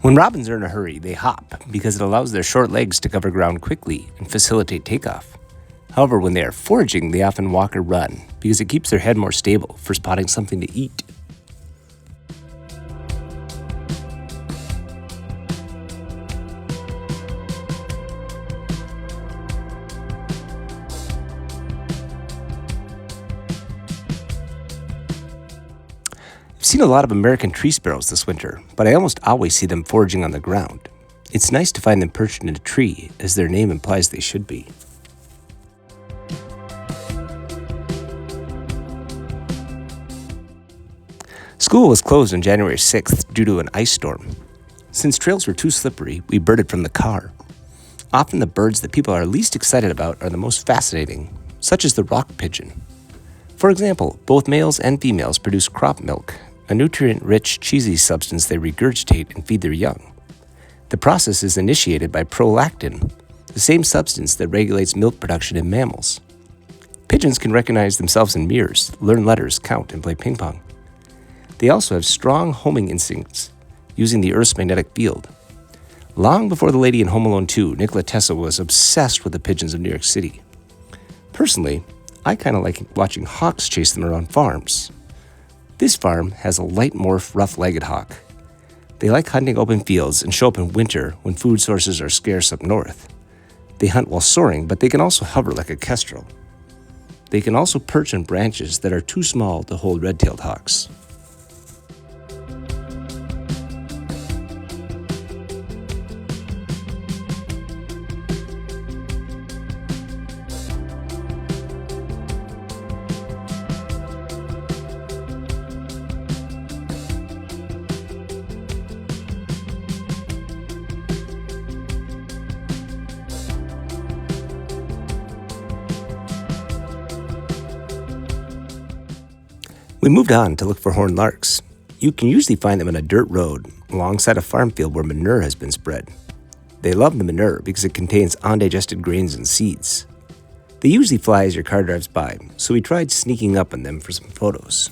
When robins are in a hurry, they hop because it allows their short legs to cover ground quickly and facilitate takeoff. However, when they are foraging, they often walk or run because it keeps their head more stable for spotting something to eat. I've seen a lot of American tree sparrows this winter, but I almost always see them foraging on the ground. It's nice to find them perched in a tree, as their name implies they should be. School was closed on January 6th due to an ice storm. Since trails were too slippery, we birded from the car. Often the birds that people are least excited about are the most fascinating, such as the rock pigeon. For example, both males and females produce crop milk, a nutrient-rich, cheesy substance they regurgitate and feed their young. The process is initiated by prolactin, the same substance that regulates milk production in mammals. Pigeons can recognize themselves in mirrors, learn letters, count, and play ping pong. They also have strong homing instincts, using the Earth's magnetic field. Long before the lady in Home Alone 2, Nikola Tesla was obsessed with the pigeons of New York City. Personally, I kind of like watching hawks chase them around farms. This farm has a light morph, rough-legged hawk. They like hunting open fields and show up in winter when food sources are scarce up north. They hunt while soaring, but they can also hover like a kestrel. They can also perch on branches that are too small to hold red-tailed hawks. We moved on to look for horned larks. You can usually find them on a dirt road alongside a farm field where manure has been spread. They love the manure because it contains undigested grains and seeds. They usually fly as your car drives by, so we tried sneaking up on them for some photos.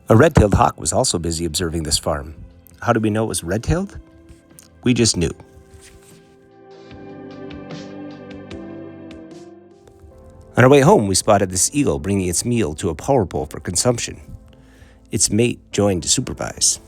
A red-tailed hawk was also busy observing this farm. How did we know it was red-tailed? We just knew. On our way home, we spotted this eagle bringing its meal to a power pole for consumption. Its mate joined to supervise.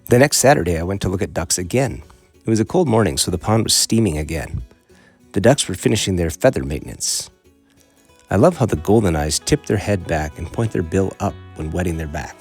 The next Saturday, I went to look at ducks again. It was a cold morning, so the pond was steaming again. The ducks were finishing their feather maintenance. I love how the golden eyes tip their head back and point their bill up when wetting their back.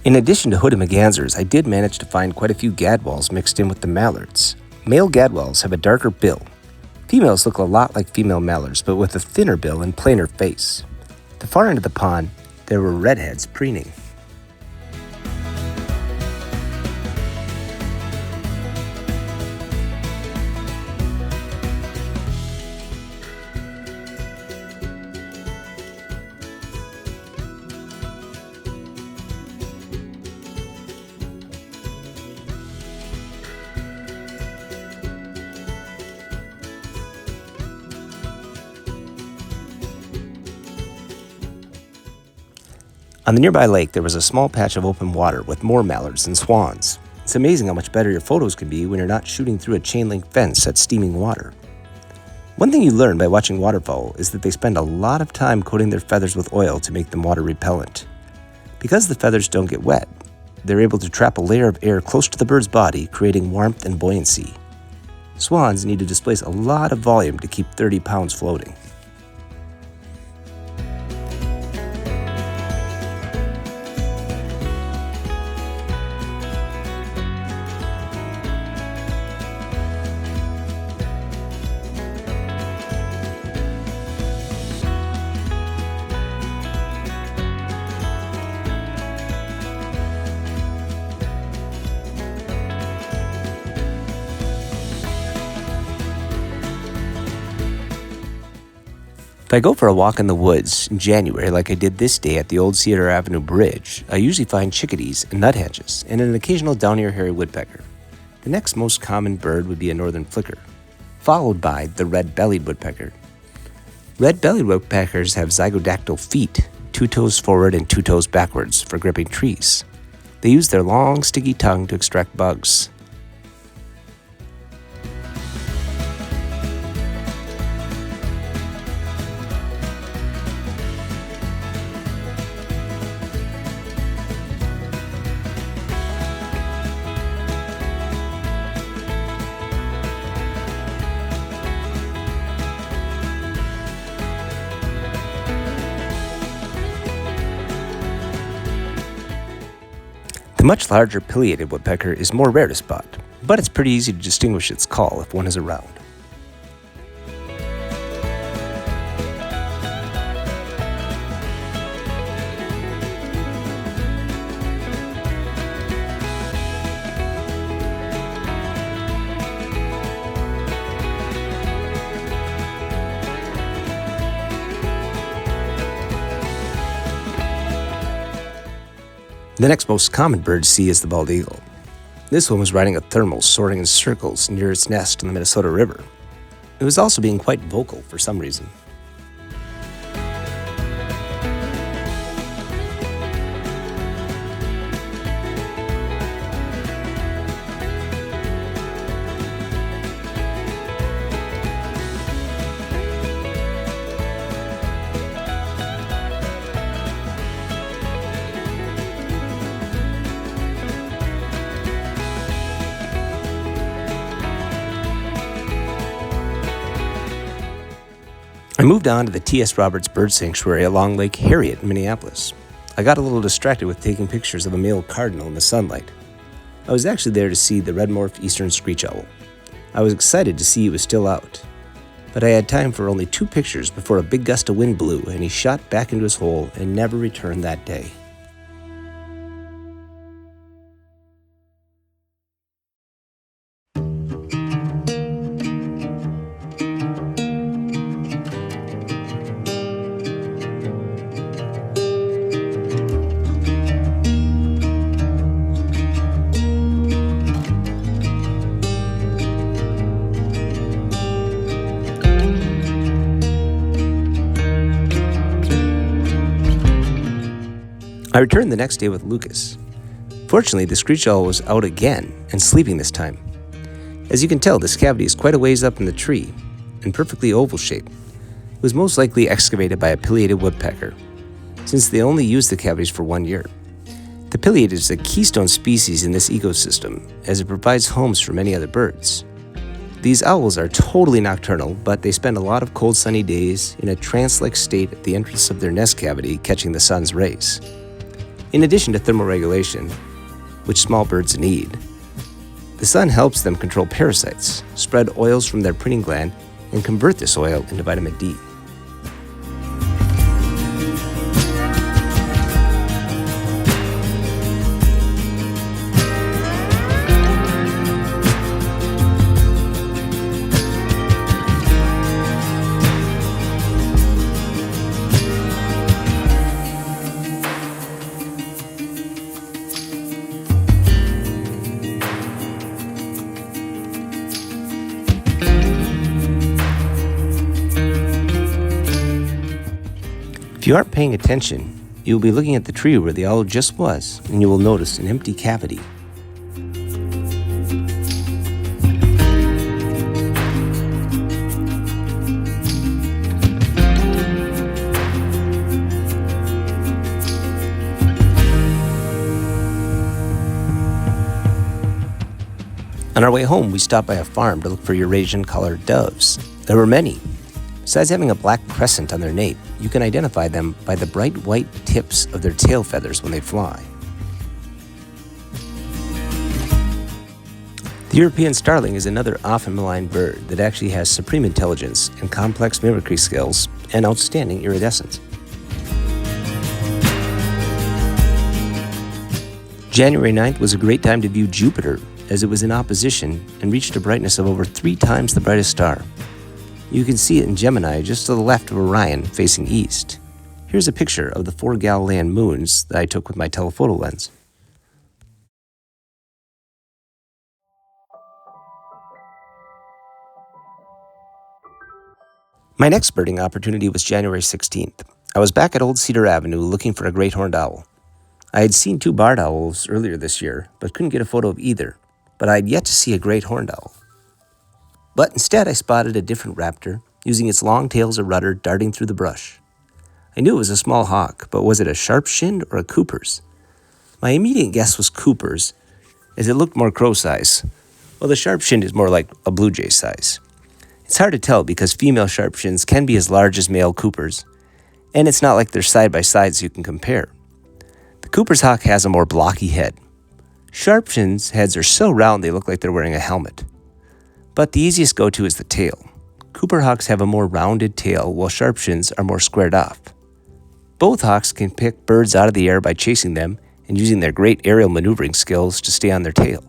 In addition to hooded mergansers, I did manage to find quite a few gadwalls mixed in with the mallards. Male gadwalls have a darker bill. Females look a lot like female mallards, but with a thinner bill and plainer face. At the far end of the pond, there were redheads preening. On the nearby lake, there was a small patch of open water with more mallards and swans. It's amazing how much better your photos can be when you're not shooting through a chain-link fence at steaming water. One thing you learn by watching waterfowl is that they spend a lot of time coating their feathers with oil to make them water repellent. Because the feathers don't get wet, they're able to trap a layer of air close to the bird's body, creating warmth and buoyancy. Swans need to displace a lot of volume to keep 30 pounds floating. If I go for a walk in the woods in January like I did this day at the old Cedar Avenue Bridge, I usually find chickadees and nuthatches and an occasional downy-eared hairy woodpecker. The next most common bird would be a northern flicker, followed by the red-bellied woodpecker. Red-bellied woodpeckers have zygodactyl feet, 2 toes forward and 2 toes backwards for gripping trees. They use their long, sticky tongue to extract bugs. The much larger pileated woodpecker is more rare to spot, but it's pretty easy to distinguish its call if one is around. The next most common bird to see is the bald eagle. This one was riding a thermal, soaring in circles near its nest in the Minnesota River. It was also being quite vocal for some reason. I moved on to the T.S. Roberts Bird Sanctuary along Lake Harriet in Minneapolis. I got a little distracted with taking pictures of a male cardinal in the sunlight. I was actually there to see the red-morphed eastern screech owl. I was excited to see he was still out. but I had time for only 2 pictures before a big gust of wind blew and he shot back into his hole and never returned that day. I returned the next day with Lucas. Fortunately, the screech owl was out again and sleeping this time. As you can tell, this cavity is quite a ways up in the tree and perfectly oval shaped. It was most likely excavated by a pileated woodpecker, since they only use the cavities for 1 year. The pileated is a keystone species in this ecosystem, as it provides homes for many other birds. These owls are totally nocturnal, but they spend a lot of cold sunny days in a trance-like state at the entrance of their nest cavity, catching the sun's rays. In addition to thermoregulation, which small birds need, the sun helps them control parasites, spread oils from their printing gland, and convert this oil into vitamin D. If you aren't paying attention, you will be looking at the tree where the owl just was, and you will notice an empty cavity. On our way home, we stopped by a farm to look for Eurasian-colored doves. There were many. Besides having a black crescent on their nape, you can identify them by the bright white tips of their tail feathers when they fly. The European starling is another often maligned bird that actually has supreme intelligence and complex mimicry skills and outstanding iridescence. January 9th was a great time to view Jupiter, as it was in opposition and reached a brightness of over 3 times the brightest star. You can see it in Gemini just to the left of Orion, facing east. Here's a picture of the 4 Galilean moons that I took with my telephoto lens. My next birding opportunity was January 16th. I was back at Old Cedar Avenue looking for a great horned owl. I had seen 2 barred owls earlier this year, but couldn't get a photo of either. But I had yet to see a great horned owl. But instead I spotted a different raptor, using its long tail as a rudder darting through the brush. I knew it was a small hawk, but was it a sharp-shinned or a Cooper's? My immediate guess was Cooper's, as it looked more crow size, while the sharp-shinned is more like a blue jay size. It's hard to tell because female sharp-shins can be as large as male Coopers, and it's not like they're side-by-side so you can compare. The Cooper's hawk has a more blocky head. Sharp-shins' heads are so round they look like they're wearing a helmet. But the easiest go-to is the tail. Cooper hawks have a more rounded tail, while sharp-shins are more squared off. Both hawks can pick birds out of the air by chasing them and using their great aerial maneuvering skills to stay on their tail.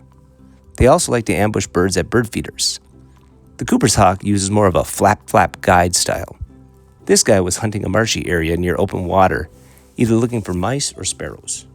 They also like to ambush birds at bird feeders. The Cooper's hawk uses more of a flap-flap guide style. This guy was hunting a marshy area near open water, either looking for mice or sparrows.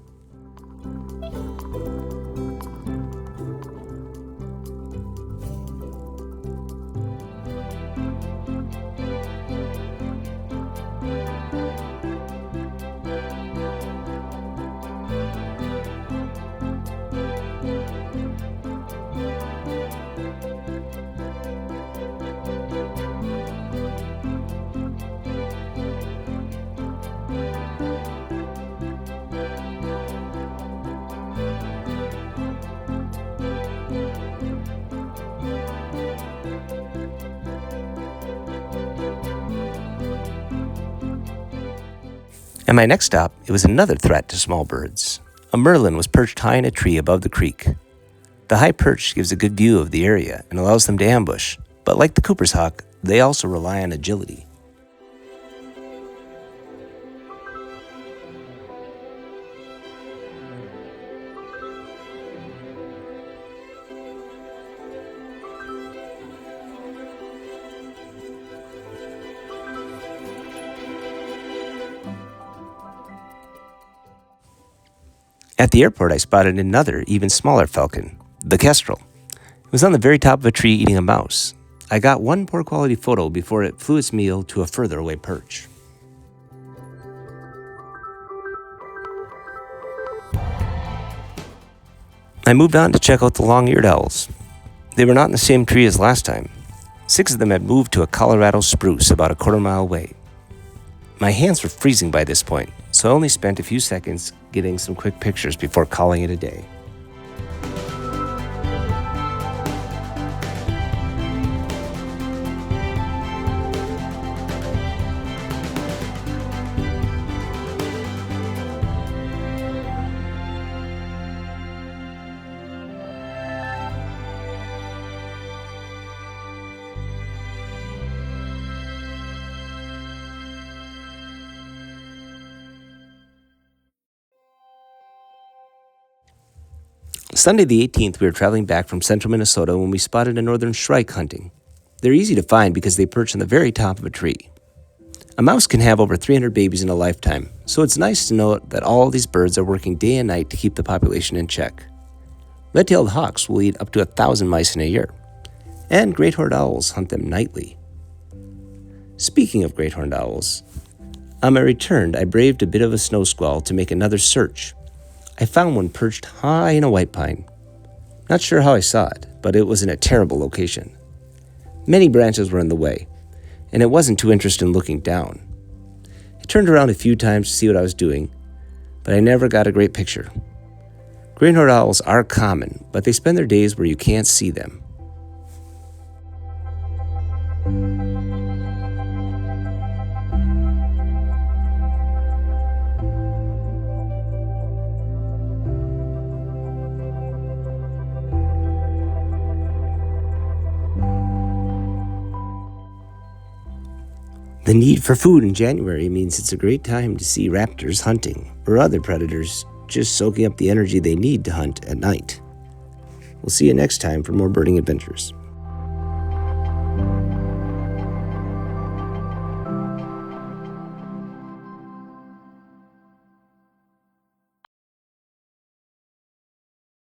At my next stop, it was another threat to small birds. A merlin was perched high in a tree above the creek. The high perch gives a good view of the area and allows them to ambush, but like the Cooper's hawk, They also rely on agility. At the airport, I spotted another, even smaller falcon, the kestrel. It was on the very top of a tree eating a mouse. I got one poor quality photo before it flew its meal to a further away perch. I moved on to check out the long-eared owls. They were not in the same tree as last time. 6 of them had moved to a Colorado spruce about a quarter-mile away. My hands were freezing by this point, so I only spent a few seconds getting some quick pictures before calling it a day. Sunday the 18th, we were traveling back from central Minnesota when we spotted a northern shrike hunting. They're easy to find because they perch on the very top of a tree. A mouse can have over 300 babies in a lifetime, so it's nice to know that all these birds are working day and night to keep the population in check. Red-tailed hawks will eat up to 1,000 mice in a year, and great-horned owls hunt them nightly. Speaking of great-horned owls, on my return, I braved a bit of a snow squall to make another search. I found one perched high in a white pine. Not sure how I saw it, but it was in a terrible location. Many branches were in the way, and it wasn't too interested in looking down. I turned around a few times to see what I was doing, but I never got a great picture. Great-horned owls are common, but they spend their days where you can't see them. The need for food in January means it's a great time to see raptors hunting or other predators just soaking up the energy they need to hunt at night. We'll see you next time for more birding adventures.